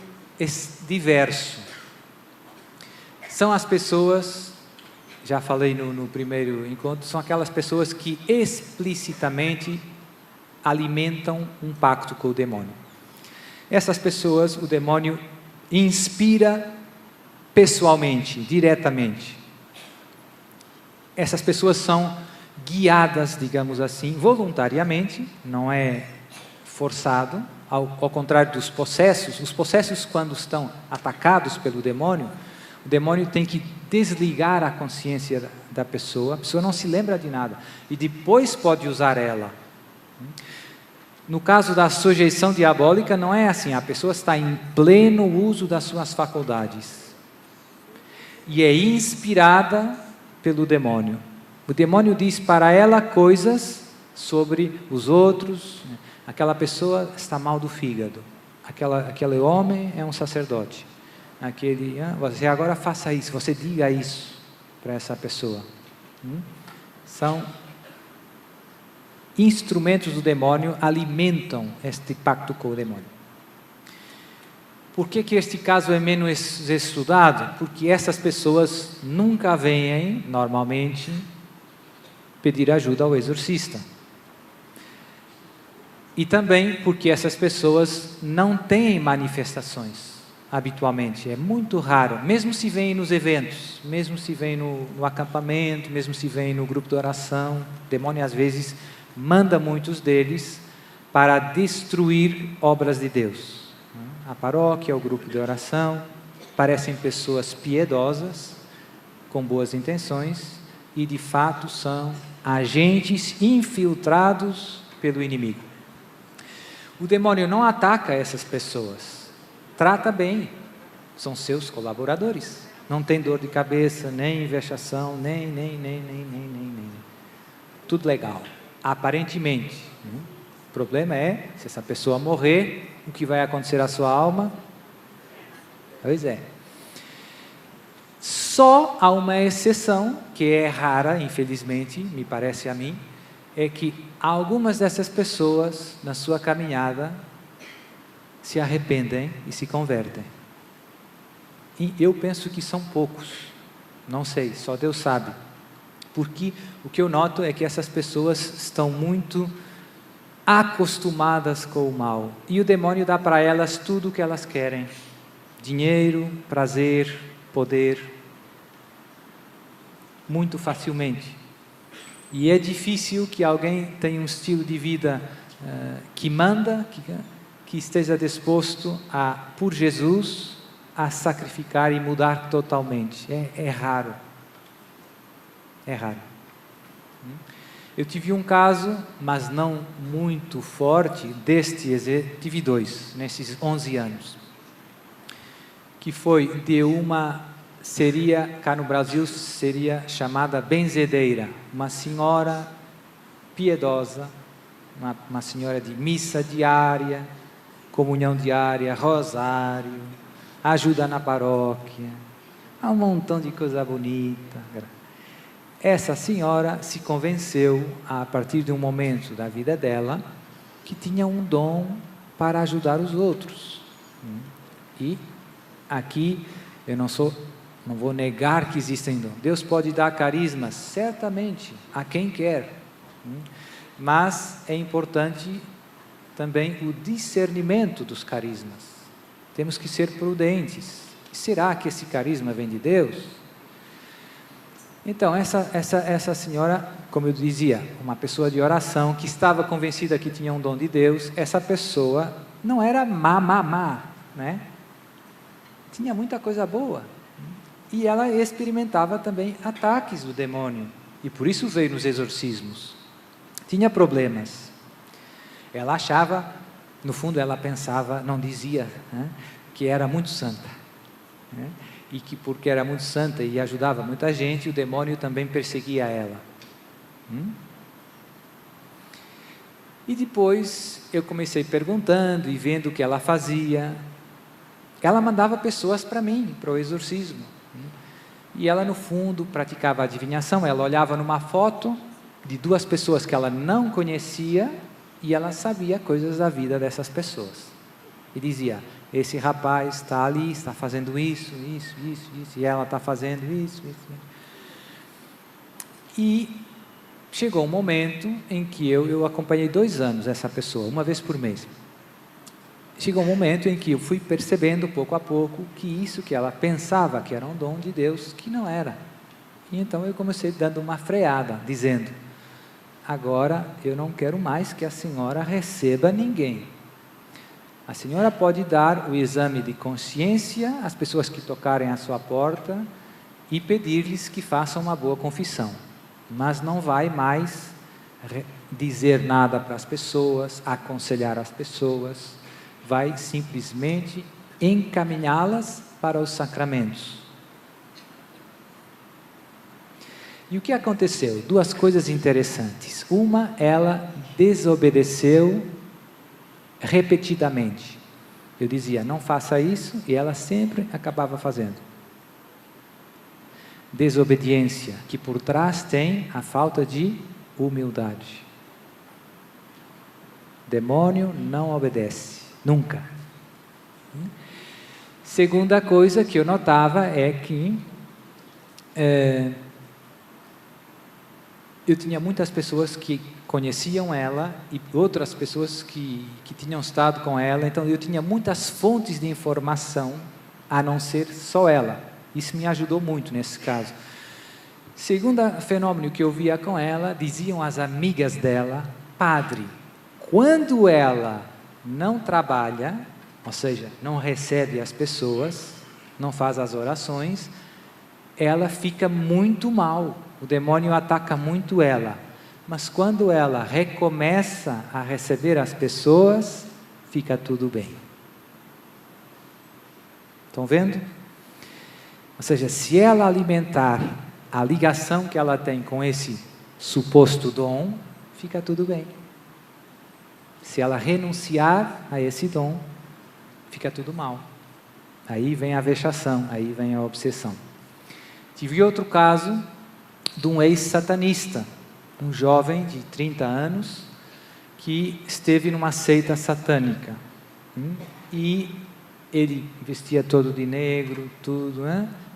S1: diverso. São as pessoas, já falei no primeiro encontro, são aquelas pessoas que explicitamente alimentam um pacto com o demônio. Essas pessoas, o demônio inspira pessoalmente, diretamente. Essas pessoas são guiadas, digamos assim, voluntariamente, não é forçado, ao contrário dos possessos. Os possessos, quando estão atacados pelo demônio, o demônio tem que desligar a consciência da pessoa, a pessoa não se lembra de nada, e depois pode usar ela. No caso da sujeição diabólica, não é assim, a pessoa está em pleno uso das suas faculdades, e é inspirada pelo demônio. O demônio diz para ela coisas sobre os outros. Aquela pessoa está mal do fígado, aquele homem é um sacerdote, você agora faça isso, você diga isso para essa pessoa. São instrumentos do demônio, alimentam este pacto com o demônio. Por que este caso é menos estudado? Porque essas pessoas nunca vêm, normalmente, pedir ajuda ao exorcista. E também porque essas pessoas não têm manifestações habitualmente, é muito raro, mesmo se vêm nos eventos, mesmo se vêm no acampamento, mesmo se vêm no grupo de oração, o demônio às vezes manda muitos deles para destruir obras de Deus. A paróquia, o grupo de oração, parecem pessoas piedosas, com boas intenções, e de fato são agentes infiltrados pelo inimigo. O demônio não ataca essas pessoas, trata bem, são seus colaboradores, não tem dor de cabeça, nem vexação, nem. Tudo legal, aparentemente. O problema é, se essa pessoa morrer, o que vai acontecer à sua alma? Pois é. Só há uma exceção, que é rara, infelizmente, me parece a mim, é que algumas dessas pessoas, na sua caminhada, se arrependem e se convertem. E eu penso que são poucos, não sei, só Deus sabe. Porque o que eu noto é que essas pessoas estão muito acostumadas com o mal. E o demônio dá para elas tudo o que elas querem. Dinheiro, prazer, poder. Muito facilmente. E é difícil que alguém tenha um estilo de vida que manda, que esteja disposto por Jesus, a sacrificar e mudar totalmente. É raro. É raro. Eu tive um caso, mas não muito forte, tive dois, nesses 11 anos. Que foi de cá no Brasil, seria chamada benzedeira, uma senhora piedosa, uma senhora de missa diária, comunhão diária, rosário, ajuda na paróquia, há um montão de coisa bonita. Essa senhora se convenceu, a partir de um momento da vida dela, que tinha um dom para ajudar os outros. E aqui eu não vou negar que existem dons. Deus pode dar carismas, certamente, a quem quer. Mas é importante também o discernimento dos carismas. Temos que ser prudentes. Será que esse carisma vem de Deus? Então, essa senhora, como eu dizia, uma pessoa de oração, que estava convencida que tinha um dom de Deus, essa pessoa não era má, né? Tinha muita coisa boa. E ela experimentava também ataques do demônio. E por isso veio nos exorcismos. Tinha problemas. Ela achava, no fundo ela pensava, não dizia, né, porque era muito santa, né? E que porque era muito santa e ajudava muita gente, o demônio também perseguia ela. E depois eu comecei perguntando e vendo o que ela fazia. Ela mandava pessoas para mim, para o exorcismo. E ela, no fundo, praticava adivinhação. Ela olhava numa foto de duas pessoas que ela não conhecia e ela sabia coisas da vida dessas pessoas. E dizia, esse rapaz está ali, está fazendo isso, e ela está fazendo isso. E chegou um momento em que eu acompanhei 2 anos essa pessoa, uma vez por mês. Chegou um momento em que eu fui percebendo pouco a pouco que isso que ela pensava que era um dom de Deus, que não era. E então eu comecei dando uma freada, dizendo, agora eu não quero mais que a senhora receba ninguém. A senhora pode dar o exame de consciência às pessoas que tocarem à sua porta e pedir-lhes que façam uma boa confissão. Mas não vai mais dizer nada para as pessoas, aconselhar as pessoas, vai simplesmente encaminhá-las para os sacramentos. E o que aconteceu? 2 coisas interessantes. Uma, ela desobedeceu repetidamente. Eu dizia, não faça isso, e ela sempre acabava fazendo. Desobediência, que por trás tem a falta de humildade. Demônio não obedece, nunca. Segunda coisa que eu notava é que eu tinha muitas pessoas que conheciam ela e outras pessoas que tinham estado com ela, então eu tinha muitas fontes de informação, a não ser só ela. Isso me ajudou muito nesse caso. Segundo fenômeno que eu via com ela, diziam as amigas dela, padre, quando ela não trabalha, ou seja, não recebe as pessoas, não faz as orações, ela fica muito mal, o demônio ataca muito ela. Mas quando ela recomeça a receber as pessoas, fica tudo bem. Estão vendo? Ou seja, se ela alimentar a ligação que ela tem com esse suposto dom, fica tudo bem. Se ela renunciar a esse dom, fica tudo mal. Aí vem a vexação, aí vem a obsessão. Tive outro caso de um ex-satanista, um jovem de 30 anos, que esteve numa seita satânica. E ele vestia todo de negro, tudo,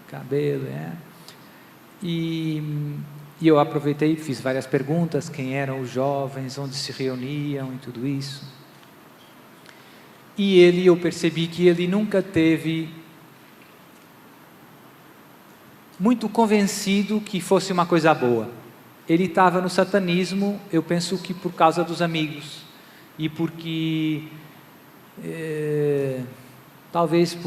S1: cabelo, E eu aproveitei e fiz várias perguntas, quem eram os jovens, onde se reuniam e tudo isso. E eu percebi que ele nunca teve muito convencido que fosse uma coisa boa. Ele estava no satanismo, eu penso que por causa dos amigos, e porque, talvez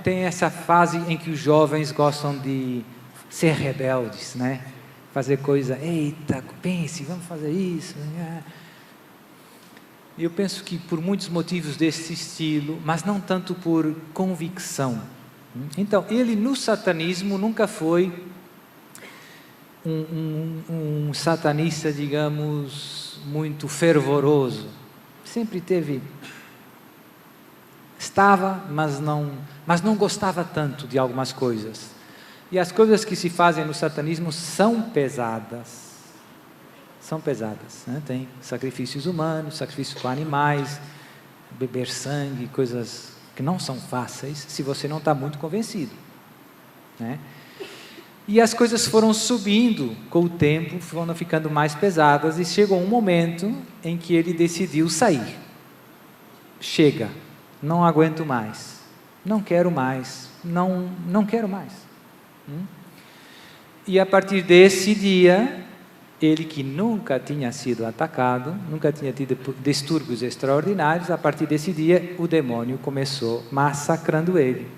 S1: tem essa fase em que os jovens gostam de ser rebeldes, fazer coisa, eita, pense, vamos fazer isso. Eu penso que por muitos motivos desse estilo, mas não tanto por convicção. Então, ele no satanismo nunca foi um satanista, digamos, muito fervoroso. Sempre estava, mas não gostava tanto de algumas coisas. E as coisas que se fazem no satanismo são pesadas. Tem sacrifícios humanos, sacrifícios com animais, beber sangue, coisas que não são fáceis, se você não está muito convencido. E as coisas foram subindo com o tempo, foram ficando mais pesadas, e chegou um momento em que ele decidiu sair. Chega, não aguento mais, não quero mais, não quero mais. E a partir desse dia, ele que nunca tinha sido atacado, nunca tinha tido distúrbios extraordinários, a partir desse dia o demônio começou massacrando ele.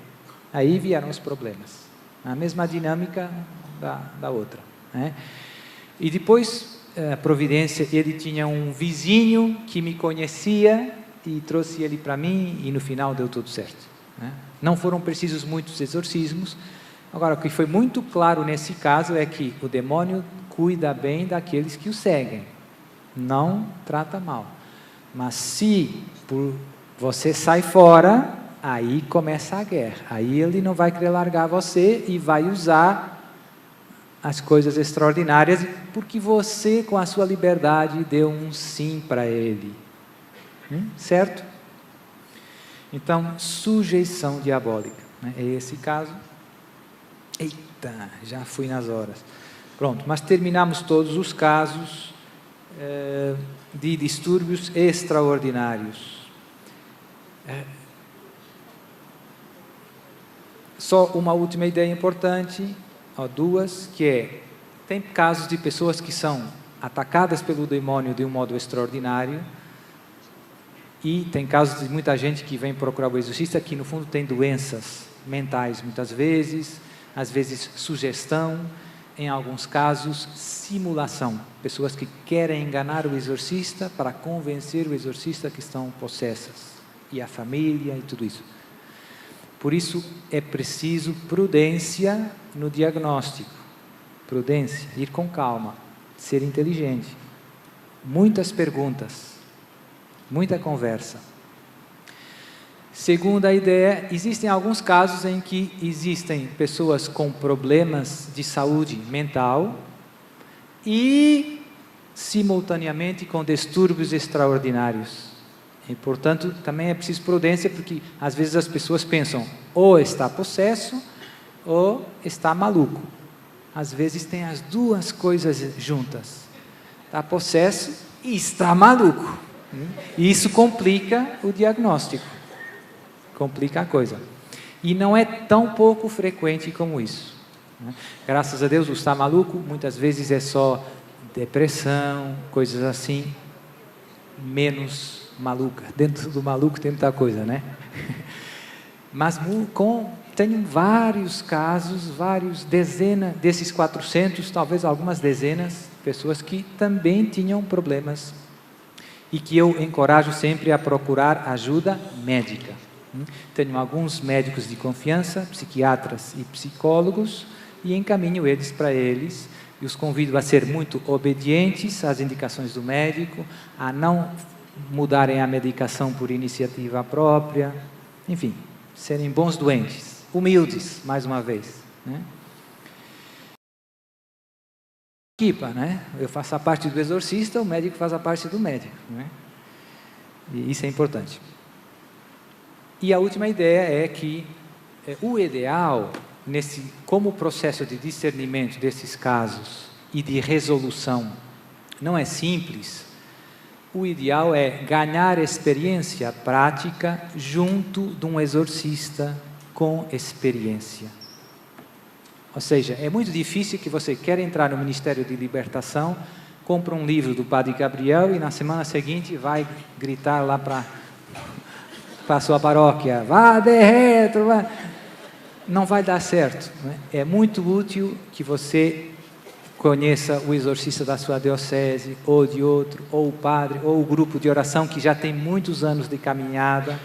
S1: Aí vieram os problemas. A mesma dinâmica da outra. E depois, a providência, ele tinha um vizinho que me conhecia e trouxe ele para mim e no final deu tudo certo, né? Não foram precisos muitos exorcismos. Agora, o que foi muito claro nesse caso é que o demônio cuida bem daqueles que o seguem, não trata mal. Mas se você sai fora, aí começa a guerra. Aí ele não vai querer largar você e vai usar as coisas extraordinárias, porque você, com a sua liberdade, deu um sim para ele. Certo? Então, sujeição diabólica, né? É esse caso. Eita, já fui nas horas. Pronto, mas terminamos todos os casos de distúrbios extraordinários. Só uma última ideia importante, duas, que é, tem casos de pessoas que são atacadas pelo demônio de um modo extraordinário, e tem casos de muita gente que vem procurar o exorcista que no fundo tem doenças mentais muitas vezes, às vezes sugestão, em alguns casos simulação, pessoas que querem enganar o exorcista para convencer o exorcista que estão possessas, e a família e tudo isso. Por isso é preciso prudência no diagnóstico, prudência, ir com calma, ser inteligente, muitas perguntas, muita conversa. Segunda ideia, existem alguns casos em que existem pessoas com problemas de saúde mental e, simultaneamente, com distúrbios extraordinários. E, portanto, também é preciso prudência, porque às vezes as pessoas pensam ou está possesso ou está maluco. Às vezes tem as duas coisas juntas. Está possesso e está maluco. E isso complica o diagnóstico. Complica a coisa. E não é tão pouco frequente como isso, né? Graças a Deus, o estar maluco muitas vezes é só depressão, coisas assim, menos maluca. Dentro do maluco tem muita coisa, né? Mas tenho vários casos, dezenas, desses 400, talvez algumas dezenas, de pessoas que também tinham problemas e que eu encorajo sempre a procurar ajuda médica. Tenho alguns médicos de confiança, psiquiatras e psicólogos, e encaminho eles para eles, e os convido a ser muito obedientes às indicações do médico, a não mudarem a medicação por iniciativa própria, enfim, serem bons doentes, humildes, mais uma vez, né? Equipa, né? Eu faço a parte do exorcista, o médico faz a parte do médico, né? E isso é importante. E a última ideia é que o ideal, como processo de discernimento desses casos e de resolução não é simples, o ideal é ganhar experiência prática junto de um exorcista com experiência. Ou seja, é muito difícil que você quer entrar no Ministério de Libertação, compra um livro do Padre Gabriel e na semana seguinte vai gritar lá para a sua paróquia, vá de retro, vá. Não vai dar certo, né? É muito útil que você conheça o exorcista da sua diocese, ou de outro, ou o padre, ou o grupo de oração que já tem muitos anos de caminhada,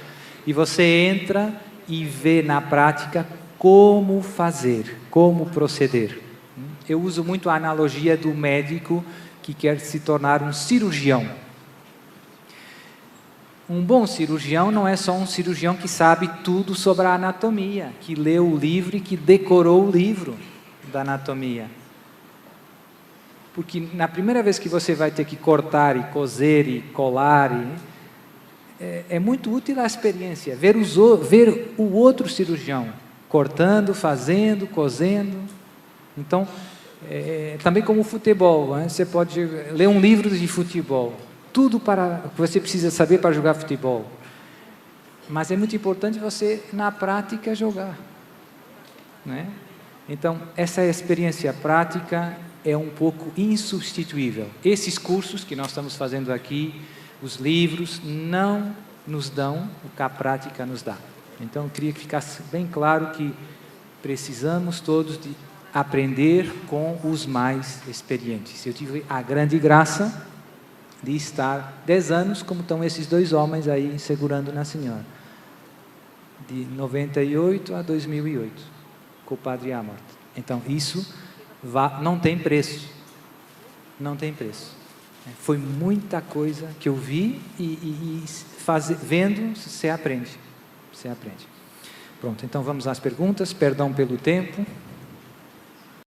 S1: e você entra e vê na prática como fazer, como proceder. Eu uso muito a analogia do médico que quer se tornar um cirurgião. Um bom cirurgião não é só um cirurgião que sabe tudo sobre a anatomia, que leu o livro e que decorou o livro da anatomia. Porque na primeira vez que você vai ter que cortar e coser e colar, é muito útil a experiência, ver o outro cirurgião cortando, fazendo, cosendo. Então, também como futebol, né? Você pode ler um livro de futebol, tudo para que você precisa saber para jogar futebol. Mas é muito importante você, na prática, jogar, né? Então, essa experiência prática é um pouco insubstituível. Esses cursos que nós estamos fazendo aqui, os livros, não nos dão o que a prática nos dá. Então, eu queria que ficasse bem claro que precisamos todos de aprender com os mais experientes. Eu tive a grande graça de estar 10 anos, como estão esses dois homens aí segurando na senhora, de 98 a 2008, com o Padre Amort. Então, isso não tem preço, não tem preço. Foi muita coisa que eu vi e vendo, você aprende. Pronto, então vamos às perguntas. Perdão pelo tempo.